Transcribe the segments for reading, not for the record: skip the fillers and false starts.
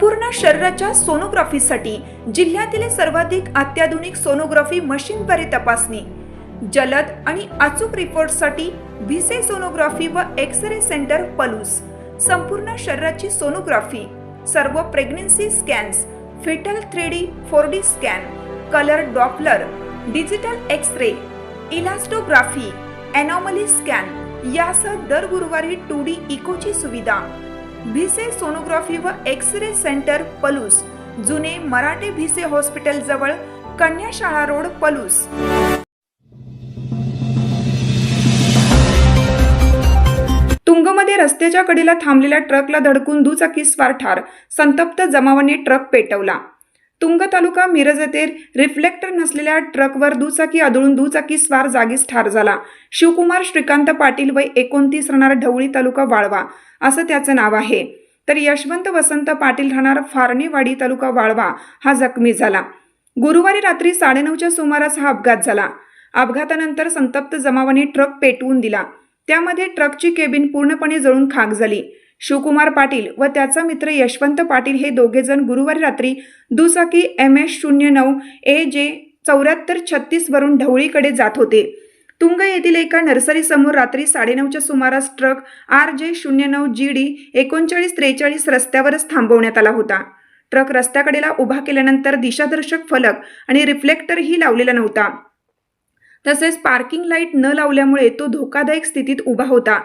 संपूर्ण शरीराच्या सोनोग्राफीसाठी जिल्ह्यातील सर्वाधिक अत्याधुनिक सोनोग्राफी मशीनद्वारे तपासणी, जलद आणि अचूक रिपोर्टसाठी भिसे सोनोग्राफी व एक्स-रे सेंटर पलूस। संपूर्ण शरीराची सोनोग्राफी, सर्व pregnancy scans, fetal 3D 4D scan, colour Doppler, digital x-ray, elastography, anomaly scan यासह दर गुरुवारी 2D इकोची सुविधा। भिसे सोनोग्राफी व एक्स-रे सेंटर पलूस, जुने मराठे भिसे हॉस्पिटल जवळ, कन्याशाळा रोड, पलूस। तुंगमध्ये रस्त्याच्या कडेला थांबलेल्या ट्रकला धडकून दुचाकी स्वार ठार, संतप्त जमावाने ट्रक पेटवला। तुंग तालुका मिरज येथे रिफ्लेक्टर नसलेल्या ट्रकवर दुचाकी आदळून दुचाकी स्वार जागीच ठार झाला। शिवकुमार श्रीकांत पाटील वय 29 राहणार ढवळी तालुका वाळवा असं त्याचं नाव आहे, तर यशवंत वसंत पाटील राहणार फारणेवाडी तालुका वाळवा हा जखमी झाला। गुरुवारी रात्री 9:30च्या सुमारास हा अपघात झाला। अपघातानंतर संतप्त जमावाने ट्रक पेटवून दिला, त्यामध्ये ट्रकची केबिन पूर्णपणे जळून खाक झाली। शिवकुमार पाटील व त्याचा मित्र यशवंत पाटील हे दोघे जण गुरुवारी रात्री दुचाकी MS09 AJ 7436 वरून ढवळीकडे जात होते। तुंग येथील एका नर्सरी समोर रात्री 9:30च्या सुमारास ट्रक RJ09 GD 3943 रस्त्यावरच थांबवण्यात आला होता। ट्रक रस्त्याकडेला उभा केल्यानंतर दिशादर्शक फलक आणि रिफ्लेक्टरही लावलेला नव्हता, तसेच पार्किंग लाईट न लावल्यामुळे तो धोकादायक स्थितीत उभा होता।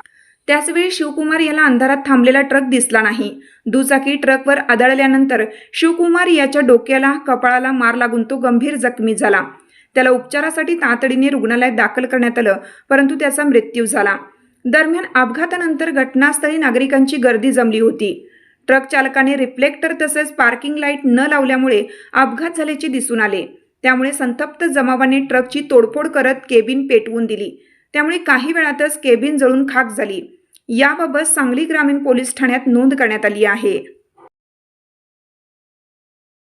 त्याचवेळी शिवकुमार याला अंधारात थांबलेला ट्रक दिसला नाही। दुचाकी ट्रकवर आदळल्यानंतर शिवकुमार याच्या डोक्याला कपाळाला मार लागून तो गंभीर जखमी झाला। त्याला उपचारासाठी तातडीने रुग्णालयात दाखल करण्यात आलं, परंतु त्याचा मृत्यू झाला। दरम्यान अपघातानंतर घटनास्थळी नागरिकांची गर्दी जमली होती। ट्रक चालकाने रिफ्लेक्टर तसेच पार्किंग लाईट न लावल्यामुळे अपघात झाल्याचे दिसून आले। त्यामुळे संतप्त जमावाने ट्रकची तोडफोड करत केबिन पेटवून दिली, त्यामुळे काही वेळातच केबिन जळून खाक झाली। याबाबत सांगली ग्रामीण पोलीस ठाण्यात नोंद करण्यात आली आहे।